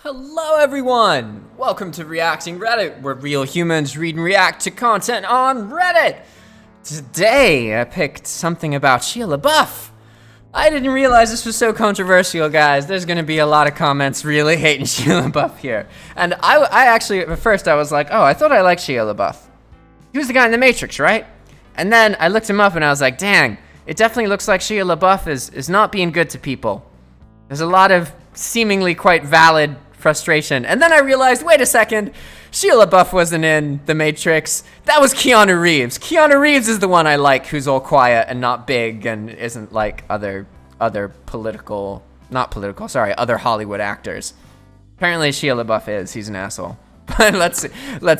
Hello everyone! Welcome to Reacting Reddit, where real humans read and react to content on Reddit! Today, I picked something about Shia Labeouf. I didn't realize this was so controversial, guys. There's gonna be a lot of comments really hating Shia Labeouf here. And I actually, at first I was like, oh, I thought I liked Shia Labeouf. He was the guy in The Matrix, right? And then I looked him up and I was like, dang, it definitely looks like Shia Labeouf is not being good to people. There's a lot of seemingly quite valid frustration. And then I realized, wait a second, Shia Labeouf wasn't in The Matrix. That was Keanu Reeves. Keanu Reeves is the one I like, who's all quiet and not big and isn't like other other Hollywood actors. Apparently Shia Labeouf is. He's an asshole. But let's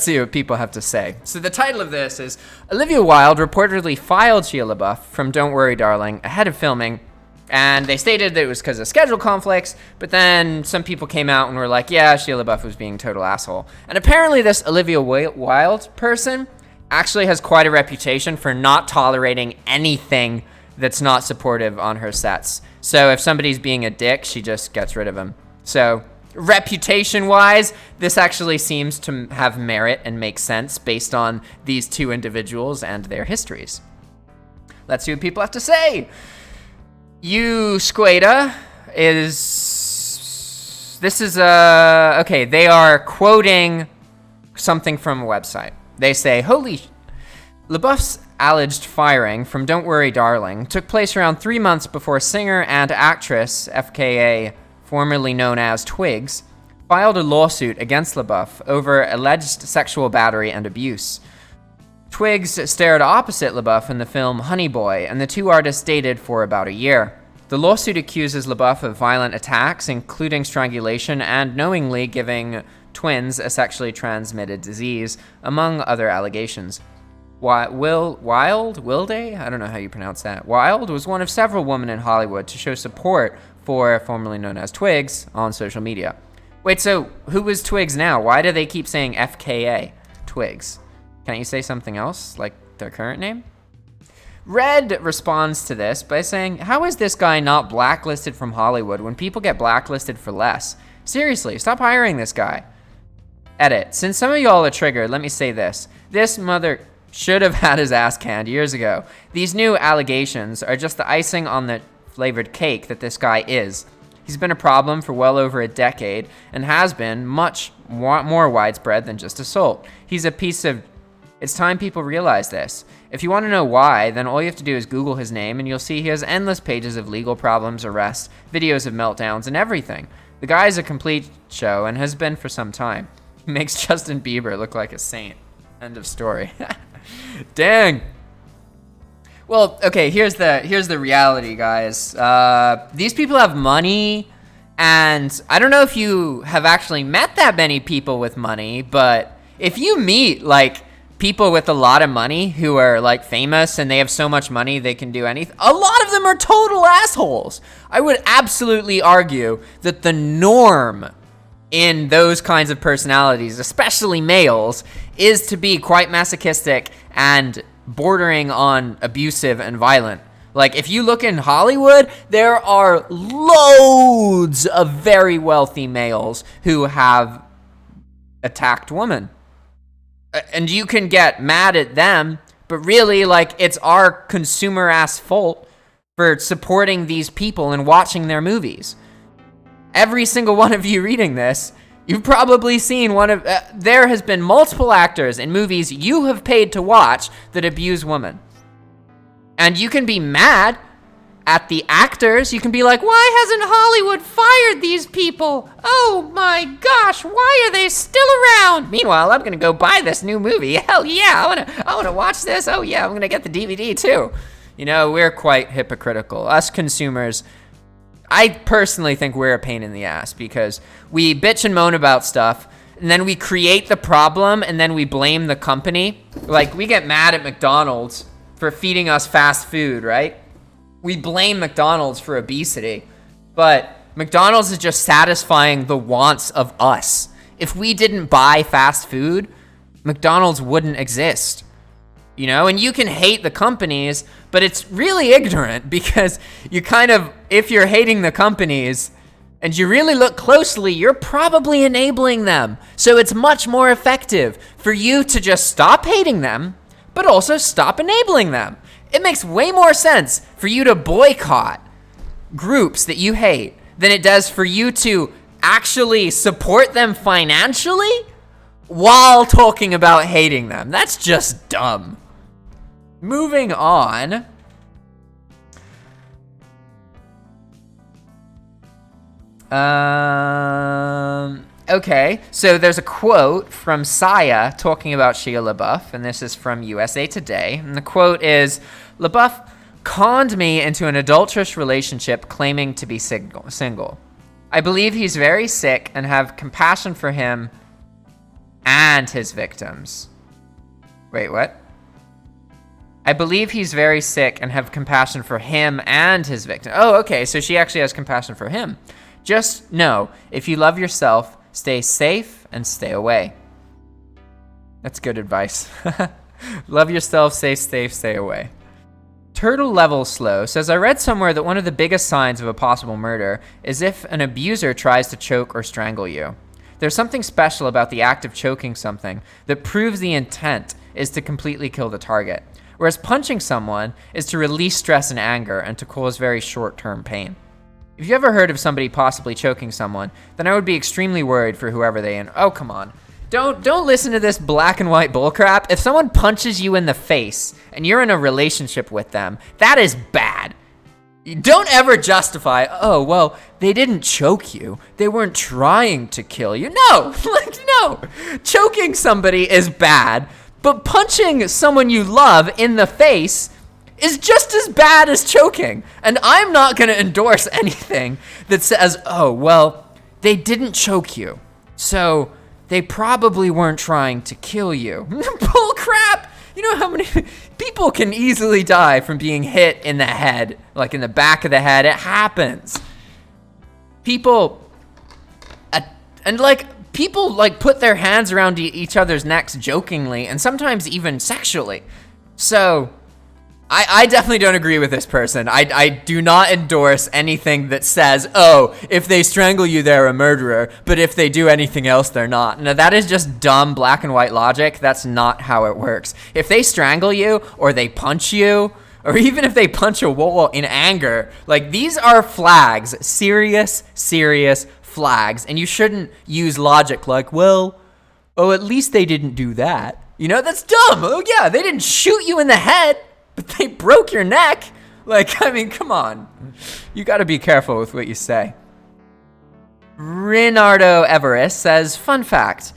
see what people have to say. So the title of this is Olivia Wilde reportedly filed Shia Labeouf from Don't Worry Darling ahead of filming. And they stated that it was because of schedule conflicts, but then some people came out and were like, yeah, Shia Labeouf was being a total asshole. And apparently this Olivia Wilde person actually has quite a reputation for not tolerating anything that's not supportive on her sets. So if somebody's being a dick, she just gets rid of him. So reputation-wise, this actually seems to have merit and make sense based on these two individuals and their histories. Let's see what people have to say. Squada okay, they are quoting something from a website. They say, Labeouf's alleged firing from Don't Worry Darling took place around 3 months before singer and actress, FKA, formerly known as Twigs, filed a lawsuit against Labeouf over alleged sexual battery and abuse. Twigs stared opposite Labeouf in the film Honey Boy, and the two artists dated for about a year. The lawsuit accuses Labeouf of violent attacks, including strangulation and knowingly giving twins a sexually transmitted disease, among other allegations. Wilde? I don't know how you pronounce that. Wilde was one of several women in Hollywood to show support for formerly known as Twigs on social media. Wait, so who is Twigs now? Why do they keep saying FKA Twigs? Can't you say something else, like their current name? Red responds to this by saying, how is this guy not blacklisted from Hollywood when people get blacklisted for less? Seriously, stop hiring this guy. Edit. Since some of y'all are triggered, let me say this. This mother should have had his ass canned years ago. These new allegations are just the icing on the flavored cake that this guy is. He's been a problem for well over a decade and has been much more widespread than just assault. He's a piece of... It's time people realize this. If you want to know why, then all you have to do is Google his name and you'll see he has endless pages of legal problems, arrests, videos of meltdowns, and everything. The guy is a complete show and has been for some time. He makes Justin Bieber look like a saint. End of story. Dang. Well, okay, here's the reality, guys. These people have money, and I don't know if you have actually met that many people with money, but if you meet, like, people with a lot of money who are, like, famous and they have so much money they can do anything, a lot of them are total assholes. I would absolutely argue that the norm in those kinds of personalities, especially males, is to be quite masochistic and bordering on abusive and violent. Like, if you look in Hollywood, there are loads of very wealthy males who have attacked women. And you can get mad at them, but really, like, it's our consumer-ass fault for supporting these people and watching their movies. Every single one of you reading this, you've probably seen one of... there has been multiple actors in movies you have paid to watch that abuse women. And you can be mad at the actors. You can be like, why hasn't Hollywood fired these people? Oh my gosh, why are they still around? Meanwhile, I'm gonna go buy this new movie. Hell yeah, I wanna watch this. Oh yeah, I'm gonna get the DVD too. You know, we're quite hypocritical. Us consumers, I personally think we're a pain in the ass because we bitch and moan about stuff, and then we create the problem, and then we blame the company. Like, we get mad at McDonald's for feeding us fast food, right? We blame McDonald's for obesity, but McDonald's is just satisfying the wants of us. If we didn't buy fast food, McDonald's wouldn't exist. You know, and you can hate the companies, but it's really ignorant because you kind of, if you're hating the companies and you really look closely, you're probably enabling them. So it's much more effective for you to just stop hating them, but also stop enabling them. It makes way more sense for you to boycott groups that you hate than it does for you to actually support them financially while talking about hating them. That's just dumb. Moving on. Okay, so there's a quote from Shia talking about Shia Labeouf, and this is from USA Today. And the quote is, "Labeouf conned me into an adulterous relationship claiming to be single. I believe he's very sick and have compassion for him and his victims." Wait, what? I believe he's very sick and have compassion for him and his victim. Oh, okay, so she actually has compassion for him. Just know, if you love yourself, stay safe and stay away. That's good advice. Love yourself, stay safe, stay away. Turtle Level Slow says, I read somewhere that one of the biggest signs of a possible murder is if an abuser tries to choke or strangle you. There's something special about the act of choking something that proves the intent is to completely kill the target, whereas punching someone is to release stress and anger and to cause very short-term pain. If you ever heard of somebody possibly choking someone, then I would be extremely worried for whoever they are. Oh, come on. Don't listen to this black and white bullcrap. If someone punches you in the face and you're in a relationship with them, that is bad. Don't ever justify, oh, well, they didn't choke you. They weren't trying to kill you. No, no. Choking somebody is bad, but punching someone you love in the face is just as bad as choking. And I'm not going to endorse anything that says, oh, well, they didn't choke you, so they probably weren't trying to kill you. Bull crap! You know how many people can easily die from being hit in the head, like in the back of the head? It happens. People put their hands around each other's necks jokingly and sometimes even sexually. So I definitely don't agree with this person. I do not endorse anything that says, oh, if they strangle you, they're a murderer, but if they do anything else, they're not. Now, that is just dumb black and white logic. That's not how it works. If they strangle you, or they punch you, or even if they punch a wall in anger, like, these are flags, serious flags, and you shouldn't use logic like, well, oh, at least they didn't do that. You know, that's dumb. Oh, yeah, they didn't shoot you in the head, but they broke your neck. Like, I mean, come on. You got to be careful with what you say. Rinardo Everest says, fun fact,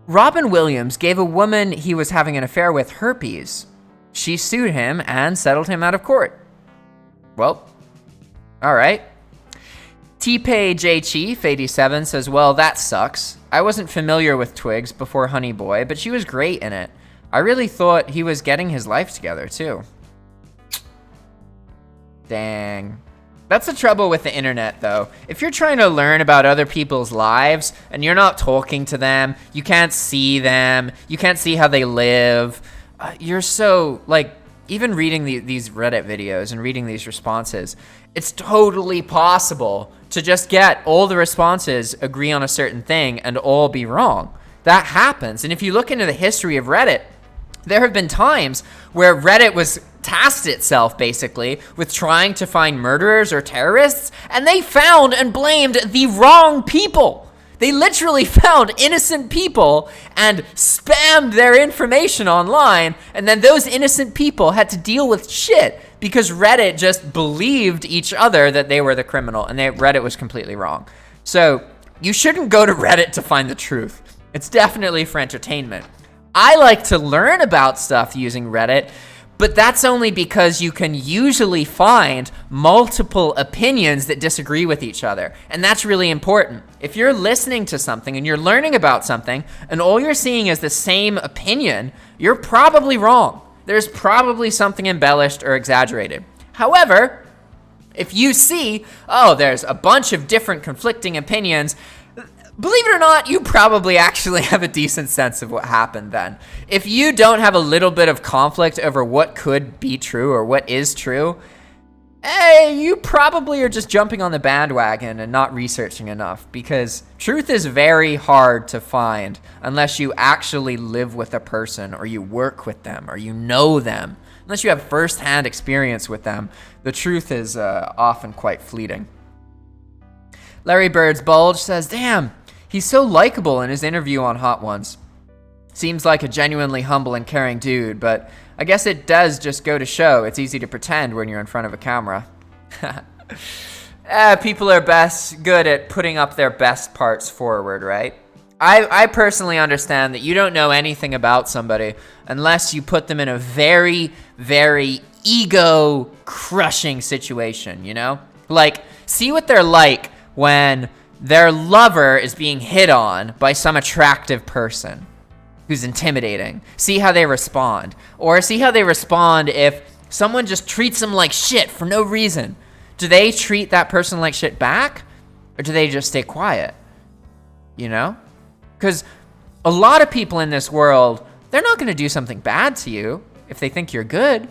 Robin Williams gave a woman he was having an affair with herpes. She sued him and settled him out of court. Well, all right. T-Pay J Chief 87 says, well, that sucks. I wasn't familiar with Twigs before Honey Boy, but she was great in it. I really thought he was getting his life together, too. Dang. That's the trouble with the internet, though. If you're trying to learn about other people's lives and you're not talking to them, you can't see them, you can't see how they live, you're so, like, even reading these Reddit videos and reading these responses, it's totally possible to just get all the responses agree on a certain thing and all be wrong. That happens. And if you look into the history of Reddit, there have been times where Reddit was tasked itself, basically, with trying to find murderers or terrorists, and they found and blamed the wrong people. They literally found innocent people and spammed their information online, and then those innocent people had to deal with shit because Reddit just believed each other that they were the criminal, and Reddit was completely wrong. So you shouldn't go to Reddit to find the truth. It's definitely for entertainment. I like to learn about stuff using Reddit, but that's only because you can usually find multiple opinions that disagree with each other. And that's really important. If you're listening to something and you're learning about something and all you're seeing is the same opinion, you're probably wrong. There's probably something embellished or exaggerated. However, if you see, oh, there's a bunch of different conflicting opinions, believe it or not, you probably actually have a decent sense of what happened then. If you don't have a little bit of conflict over what could be true or what is true, Hey, you probably are just jumping on the bandwagon and not researching enough, because truth is very hard to find unless you actually live with a person, or you work with them, or you know them. Unless you have first-hand experience with them, the truth is often quite fleeting. Larry Bird's Bulge says, damn, he's so likable in his interview on Hot Ones. Seems like a genuinely humble and caring dude, but I guess it does just go to show it's easy to pretend when you're in front of a camera. People are good at putting up their best parts forward, right? I personally understand that you don't know anything about somebody unless you put them in a very, very ego-crushing situation, you know? Like, see what they're like when their lover is being hit on by some attractive person who's intimidating. See how they respond. Or see how they respond if someone just treats them like shit for no reason. Do they treat that person like shit back? Or do they just stay quiet? You know? Because a lot of people in this world, they're not going to do something bad to you if they think you're good.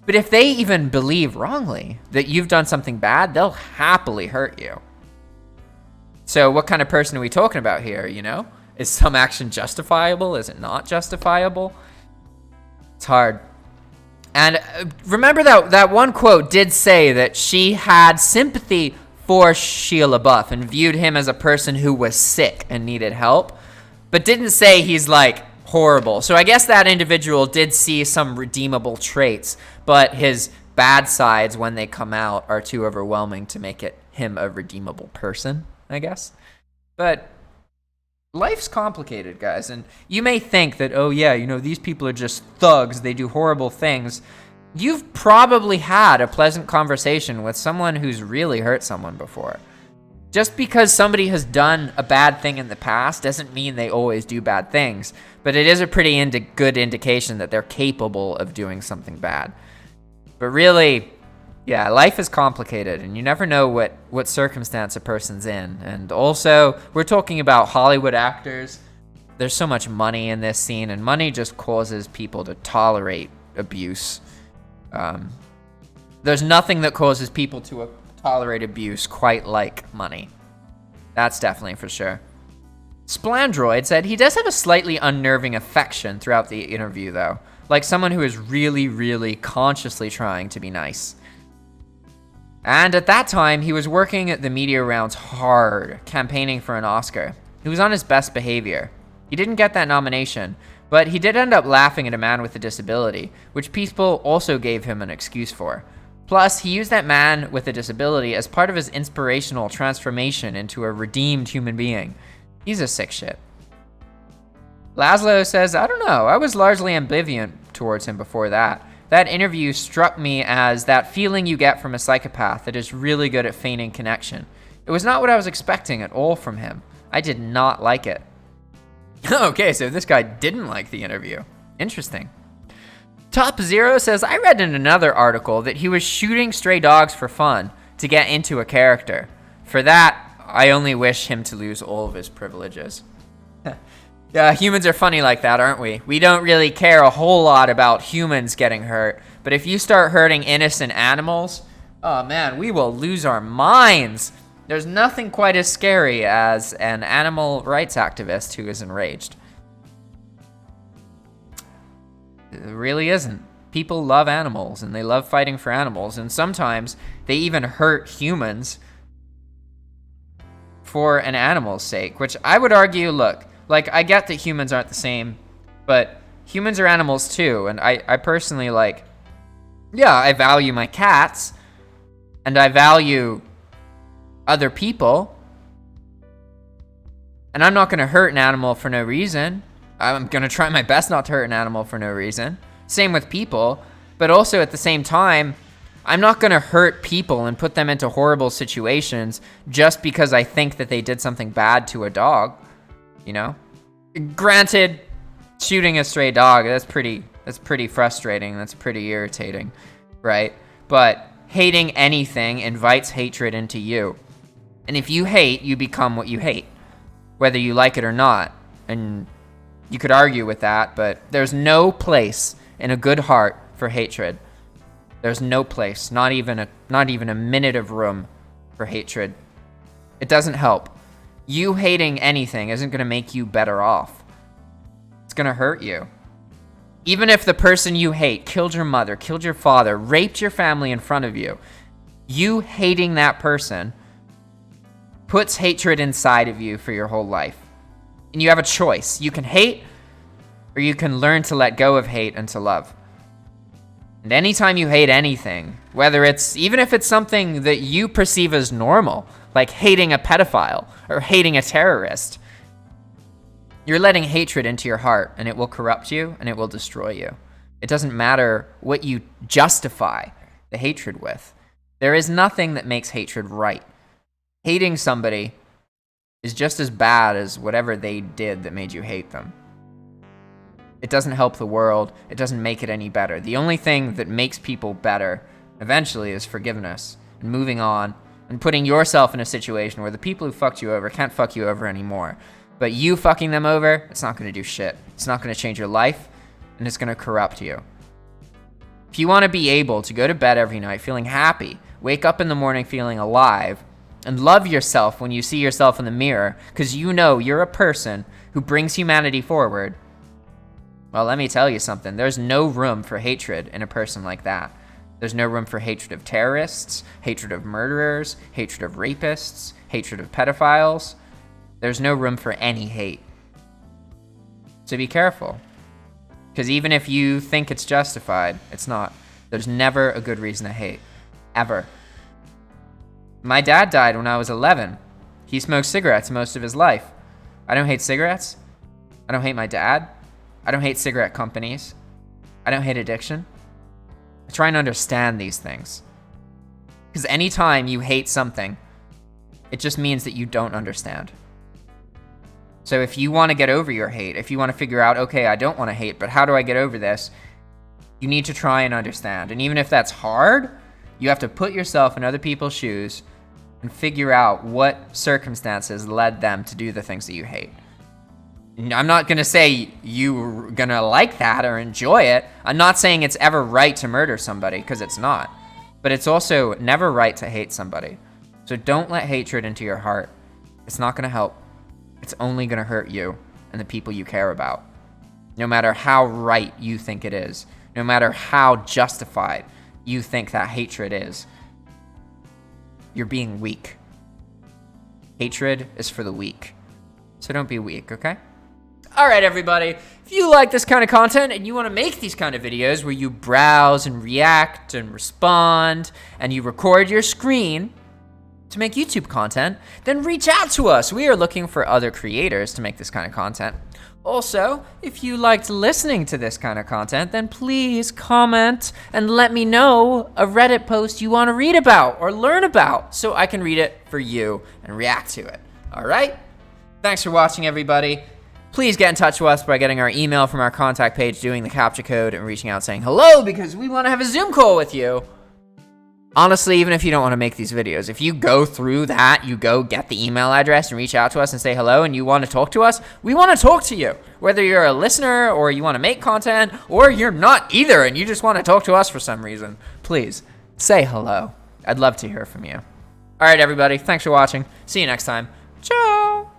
But if they even believe wrongly that you've done something bad, they'll happily hurt you. So what kind of person are we talking about here, you know? Is some action justifiable? Is it not justifiable? It's hard. And remember that one quote did say that she had sympathy for Shia Labeouf and viewed him as a person who was sick and needed help, but didn't say he's like horrible. So I guess that individual did see some redeemable traits, but his bad sides, when they come out, are too overwhelming to make him a redeemable person, I guess. But life's complicated, guys, and you may think that, oh yeah, you know, these people are just thugs, they do horrible things. You've probably had a pleasant conversation with someone who's really hurt someone before. Just because somebody has done a bad thing in the past doesn't mean they always do bad things, but it is a pretty good indication that they're capable of doing something bad. But really, yeah, life is complicated, and you never know what circumstance a person's in. And also, we're talking about Hollywood actors. There's so much money in this scene, and money just causes people to tolerate abuse. There's nothing that causes people to tolerate abuse quite like money. That's definitely for sure. Splandroid said he does have a slightly unnerving affection throughout the interview, though. Like someone who is really, really consciously trying to be nice. And at that time, he was working at the media rounds hard, campaigning for an Oscar. He was on his best behavior. He didn't get that nomination, but he did end up laughing at a man with a disability, which people also gave him an excuse for. Plus, he used that man with a disability as part of his inspirational transformation into a redeemed human being. He's a sick shit. Laszlo says, I don't know, I was largely ambivalent towards him before that. That interview struck me as that feeling you get from a psychopath that is really good at feigning connection. It was not what I was expecting at all from him. I did not like it. Okay, so this guy didn't like the interview. Interesting. Top Zero says, I read in another article that he was shooting stray dogs for fun to get into a character. For that, I only wish him to lose all of his privileges. Yeah, humans are funny like that, aren't we? We don't really care a whole lot about humans getting hurt, but if you start hurting innocent animals, oh man, we will lose our minds. There's nothing quite as scary as an animal rights activist who is enraged. It really isn't. People love animals, and they love fighting for animals, and sometimes they even hurt humans for an animal's sake, which I would argue, look, like, I get that humans aren't the same, but humans are animals too, and I personally, like, yeah, I value my cats, and I value other people, and I'm not going to hurt an animal for no reason. I'm going to try my best not to hurt an animal for no reason. Same with people, but also at the same time, I'm not going to hurt people and put them into horrible situations just because I think that they did something bad to a dog. You know, granted, shooting a stray dog, that's pretty frustrating. That's pretty irritating, right? But hating anything invites hatred into you. And if you hate, you become what you hate, whether you like it or not. And you could argue with that, but there's no place in a good heart for hatred. There's no place, not even a minute of room for hatred. It doesn't help. You hating anything isn't going to make you better off. It's going to hurt you. Even if the person you hate killed your mother, killed your father, raped your family in front of you, you hating that person puts hatred inside of you for your whole life. And you have a choice. You can hate, or you can learn to let go of hate and to love. And anytime you hate anything, even if it's something that you perceive as normal, like hating a pedophile or hating a terrorist, you're letting hatred into your heart, and it will corrupt you and it will destroy you. It doesn't matter what you justify the hatred with. There is nothing that makes hatred right. Hating somebody is just as bad as whatever they did that made you hate them. It doesn't help the world. It doesn't make it any better. The only thing that makes people better eventually is forgiveness and moving on and putting yourself in a situation where the people who fucked you over can't fuck you over anymore. But you fucking them over, it's not going to do shit. It's not going to change your life, and it's going to corrupt you. If you want to be able to go to bed every night feeling happy, wake up in the morning feeling alive, and love yourself when you see yourself in the mirror because you know you're a person who brings humanity forward, well, let me tell you something. There's no room for hatred in a person like that. There's no room for hatred of terrorists, hatred of murderers, hatred of rapists, hatred of pedophiles. There's no room for any hate. So be careful. Because even if you think it's justified, it's not. There's never a good reason to hate. Ever. My dad died when I was 11. He smoked cigarettes most of his life. I don't hate cigarettes. I don't hate my dad. I don't hate cigarette companies. I don't hate addiction. I try and understand these things. Because anytime you hate something, it just means that you don't understand. So if you want to get over your hate, if you want to figure out, okay, I don't want to hate, but how do I get over this? You need to try and understand. And even if that's hard, you have to put yourself in other people's shoes and figure out what circumstances led them to do the things that you hate. I'm not going to say you're going to like that or enjoy it. I'm not saying it's ever right to murder somebody, because it's not. But it's also never right to hate somebody. So don't let hatred into your heart. It's not going to help. It's only going to hurt you and the people you care about. No matter how right you think it is. No matter how justified you think that hatred is. You're being weak. Hatred is for the weak. So don't be weak, okay? All right, everybody. If you like this kind of content and you want to make these kind of videos where you browse and react and respond and you record your screen to make YouTube content, then reach out to us. We are looking for other creators to make this kind of content. Also, if you liked listening to this kind of content, then please comment and let me know a Reddit post you want to read about or learn about so I can read it for you and react to it. All right? Thanks for watching, everybody. Please get in touch with us by getting our email from our contact page, doing the captcha code, and reaching out saying hello because we want to have a Zoom call with you. Honestly, even if you don't want to make these videos, if you go through that, you go get the email address and reach out to us and say hello and you want to talk to us, we want to talk to you. Whether you're a listener or you want to make content or you're not either and you just want to talk to us for some reason, please say hello. I'd love to hear from you. All right, everybody. Thanks for watching. See you next time. Ciao.